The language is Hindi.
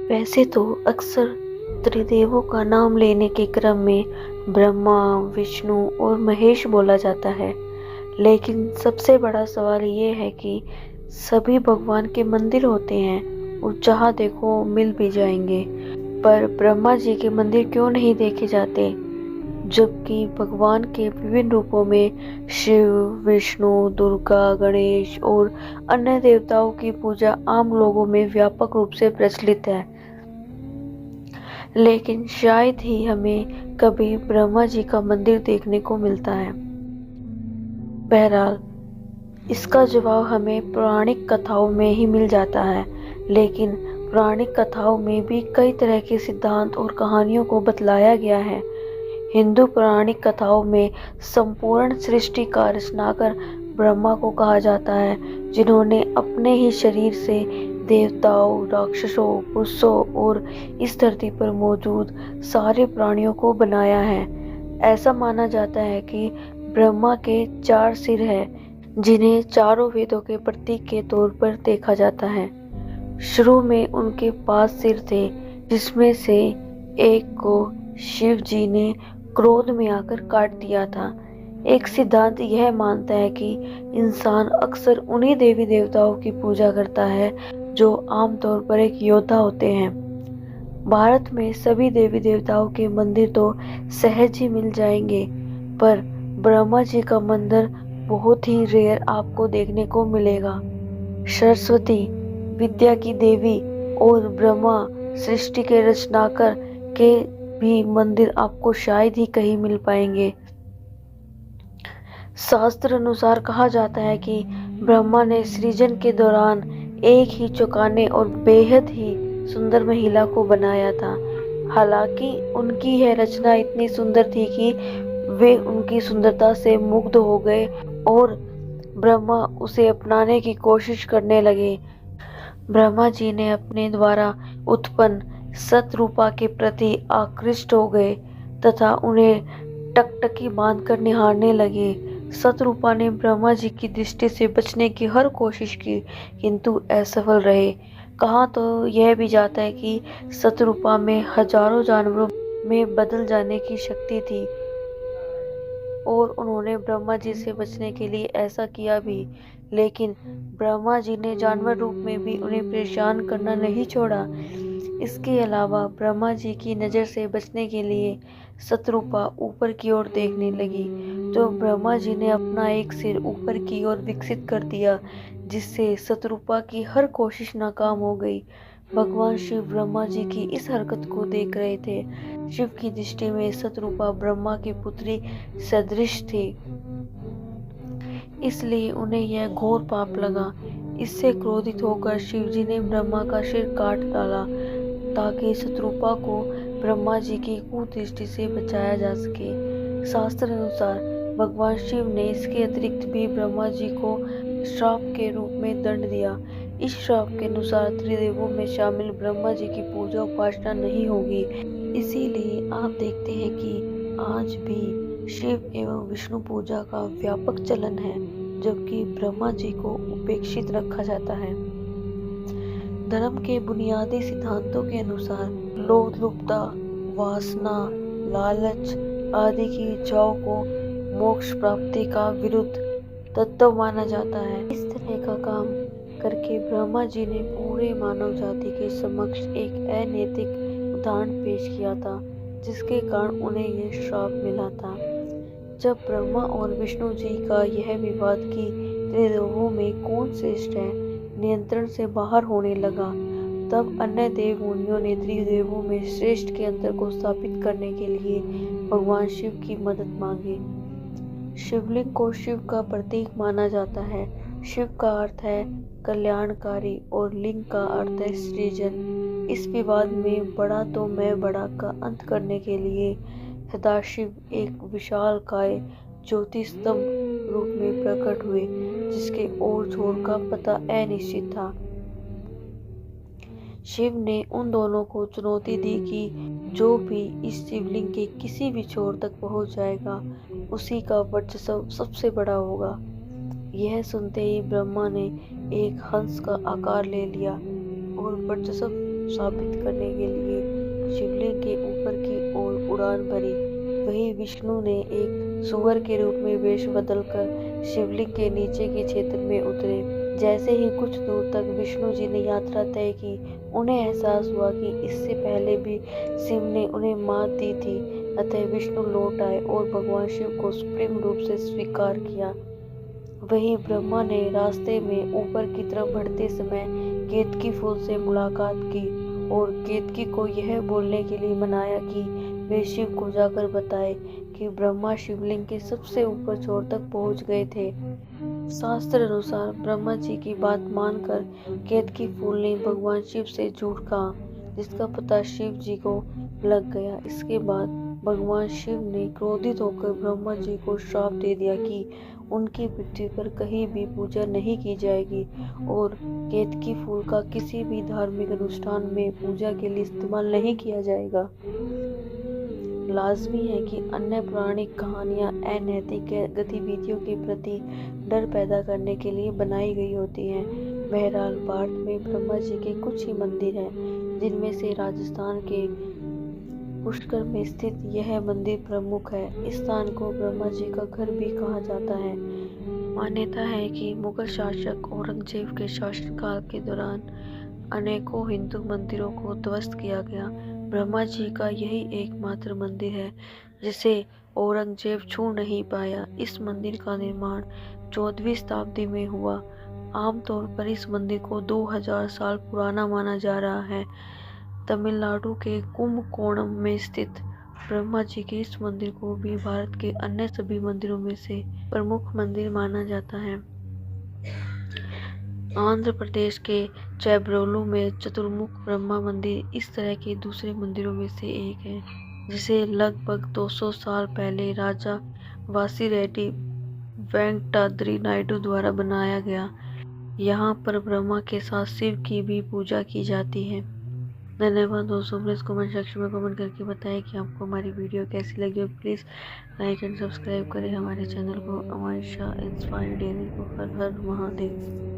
वैसे तो अक्सर त्रिदेवों का नाम लेने के क्रम में ब्रह्मा, विष्णु और महेश बोला जाता है, लेकिन सबसे बड़ा सवाल ये है कि सभी भगवान के मंदिर होते हैं और जहाँ देखो मिल भी जाएंगे, पर ब्रह्मा जी के मंदिर क्यों नहीं देखे जाते, जबकि भगवान के विभिन्न रूपों में शिव, विष्णु, दुर्गा, गणेश और अन्य देवताओं की पूजा आम लोगों में व्यापक रूप से प्रचलित है। लेकिन शायद ही हमें कभी ब्रह्मा जी का मंदिर देखने को मिलता है। बहरहाल, इसका जवाब हमें पौराणिक कथाओं में ही मिल जाता है, लेकिन पौराणिक कथाओं में भी कई तरह के सिद्धांत और कहानियों को बतलाया गया है। हिंदू पौराणिक कथाओं में संपूर्ण सृष्टि का रचनाकार ब्रह्मा को कहा जाता है, जिन्होंने अपने ही शरीर से देवताओं, राक्षसों, पुरुषों और इस धरती पर मौजूद सारे प्राणियों को बनाया है। ऐसा माना जाता है कि ब्रह्मा के 4 सिर हैं, जिन्हें चारों वेदों के प्रतीक के तौर पर देखा जाता है। शुरू में उनके 5 सिर थे, जिसमें से एक को शिव जी ने क्रोध में आकर काट दिया था। एक सिद्धांत यह मानता है कि इंसान अक्सर उन्हीं देवी देवताओं की पूजा करता है जो आमतौर पर एक योद्धा होते हैं। भारत में सभी देवी देवताओं के मंदिर तो सहज ही मिल जाएंगे, पर ब्रह्मा जी का मंदिर बहुत ही रेयर आपको देखने को मिलेगा। सरस्वती, विद्या की देवी, और ब्रह्मा, सृष्टि के रचनाकार के भी मंदिर आपको शायद ही कहीं मिल पाएंगे। शास्त्र अनुसार कहा जाता है कि ब्रह्मा ने सृजन के दौरान एक ही चौंकाने और बेहद ही सुंदर महिला को बनाया था। हालांकि उनकी यह रचना इतनी सुंदर थी कि वे उनकी सुंदरता से मुग्ध हो गए और ब्रह्मा उसे अपनाने की कोशिश करने लगे। ब्रह्मा जी ने अपने द्वारा उत्पन्न सतरूपा के प्रति आकृष्ट हो गए तथा उन्हें टकटकी बांधकर निहारने लगे। सतरूपा ने ब्रह्मा जी की दृष्टि से बचने की हर कोशिश की, किंतु असफल रहे। कहा तो यह भी जाता है कि सतरूपा में हजारों जानवरों में बदल जाने की शक्ति थी और उन्होंने ब्रह्मा जी से बचने के लिए ऐसा किया भी, लेकिन ब्रह्मा जी ने जानवर रूप में भी उन्हें परेशान करना नहीं छोड़ा। इसके अलावा ब्रह्मा जी की नज़र से बचने के लिए सतरूपा ऊपर की ओर देखने लगी, तो ब्रह्मा जी ने अपना एक सिर ऊपर की ओर विकसित कर दिया, जिससे सतरूपा की हर कोशिश नाकाम हो गई। भगवान शिव ब्रह्मा जी की इस हरकत को देख रहे थे। शिव की दृष्टि में सतरूपा ब्रह्मा की पुत्री सदृश थी, इसलिए उन्हें यह घोर पाप लगा। इससे क्रोधित होकर शिव जी ने ब्रह्मा का सिर काट डाला ताकि शत्रुपा को ब्रह्मा जी की कुदृष्टि से बचाया जा सके। शास्त्र अनुसार भगवान शिव ने इसके अतिरिक्त भी ब्रह्मा जी को श्राप के रूप में दंड दिया। इस श्राप के अनुसार त्रिदेवों में शामिल ब्रह्मा जी की पूजा उपासना नहीं होगी। इसीलिए आप देखते हैं कि आज भी शिव एवं विष्णु पूजा का व्यापक चलन है, जबकि ब्रह्मा जी को उपेक्षित रखा जाता है। धर्म के बुनियादी सिद्धांतों के अनुसार लोभ, लुब्धता, वासना, लालच आदि की इच्छाओं को मोक्ष प्राप्ति का विरुद्ध तत्व माना जाता है। इस तरह का काम करके ब्रह्मा जी ने पूरे मानव जाति के समक्ष एक अनैतिक उदाहरण पेश किया था, जिसके कारण उन्हें यह श्राप मिला था। जब ब्रह्मा और विष्णु जी का यह विवाद कि त्रिदेवों में कौन श्रेष्ठ है नियंत्रण से बाहर होने लगा, तब अन्य देव मुनियों ने त्रिदेवों में श्रेष्ठ के अंतर को स्थापित करने के लिए भगवान शिव की मदद मांगी। शिवलिंग को शिव का प्रतीक माना जाता है। शिव का अर्थ है कल्याणकारी और लिंग का अर्थ है सृजन। इस विवाद में बड़ा तो मैं बड़ा का अंत करने के लिए सदाशिव एक विशालकाय ज्योति स्तंभ रूप में प्रकट हुए, जिसके ओर छोर का पता अनिश्चित था। शिव ने उन दोनों को चुनौती दी कि जो भी इस शिवलिंग के किसी भी छोर तक पहुंच जाएगा, उसी का वर्चस्व सबसे बड़ा होगा। यह सुनते ही ब्रह्मा ने एक हंस का आकार ले लिया और वर्चस्व साबित करने के लिए शिवलिंग के ऊपर की ओर उड़ान भरी। वहीं विष्णु ने एक सुअर के रूप में वेश बदलकर शिवलिंग के नीचे के क्षेत्र में उतरे। जैसे ही कुछ दूर तक विष्णु जी ने यात्रा तय की, उन्हें एहसास हुआ कि इससे पहले भी शिव ने उन्हें मात दी थी। अतः विष्णु लौट आए और भगवान शिव को सुप्रीम रूप से स्वीकार किया। वहीं ब्रह्मा ने रास्ते में ऊपर की तरफ बढ़ते समय केतकी फूल से मुलाकात की और केतकी को यह बोलने के लिए मनाया कि वे शिव को जाकर बताए कि ब्रह्मा शिवलिंग के सबसे ऊपर छोर तक पहुंच गए थे। शास्त्र अनुसार ब्रह्मा जी की बात मानकर केतकी फूल ने भगवान शिव से झूठ कहा, जिसका पता शिव जी को लग गया। इसके बाद भगवान शिव ने क्रोधित होकर ब्रह्मा जी को श्राप दे दिया कि उनकी पृथ्वी पर कहीं भी पूजा नहीं की जाएगी और केतकी फूल का किसी भी धार्मिक अनुष्ठान में पूजा के लिए इस्तेमाल नहीं किया जाएगा। लाजमी है कि अन्य पौराणिक कहानियाँ अनैतिक गतिविधियों के प्रति डर पैदा करने के लिए बनाई गई होती हैं। बहरहाल भारत में ब्रह्मा जी के कुछ ही मंदिर हैं, जिनमें से राजस्थान के पुष्कर में स्थित यह मंदिर प्रमुख है। इस स्थान को ब्रह्मा जी का घर भी कहा जाता है। मान्यता है कि मुगल शासक औरंगजेब के शासनकाल के दौरान अनेकों हिंदू मंदिरों को ध्वस्त किया गया। ब्रह्मा जी का यही एकमात्र मंदिर है जिसे औरंगजेब छू नहीं पाया। इस मंदिर का निर्माण 14वीं शताब्दी में हुआ। आमतौर पर इस मंदिर को 2000 साल पुराना माना जा रहा है। तमिलनाडु के कुंभकोणम में स्थित ब्रह्मा जी के इस मंदिर को भी भारत के अन्य सभी मंदिरों में से प्रमुख मंदिर माना जाता है। आंध्र प्रदेश के चेब्रोलू में चतुर्मुख ब्रह्मा मंदिर इस तरह के दूसरे मंदिरों में से एक है, जिसे लगभग 200 साल पहले राजा वासिरेड्डी वेंकटाद्रि नायडू द्वारा बनाया गया। यहाँ पर ब्रह्मा के साथ शिव की भी पूजा की जाती है। धन्यवाद दोस्तों। प्लीज़ कमेंट सेक्शन में कमेंट करके बताएं कि आपको हमारी वीडियो कैसी लगी और प्लीज़ लाइक एंड सब्सक्राइब करें हमारे चैनल को। अमायशा इंस्पायर डेली को। हर हर महादेव।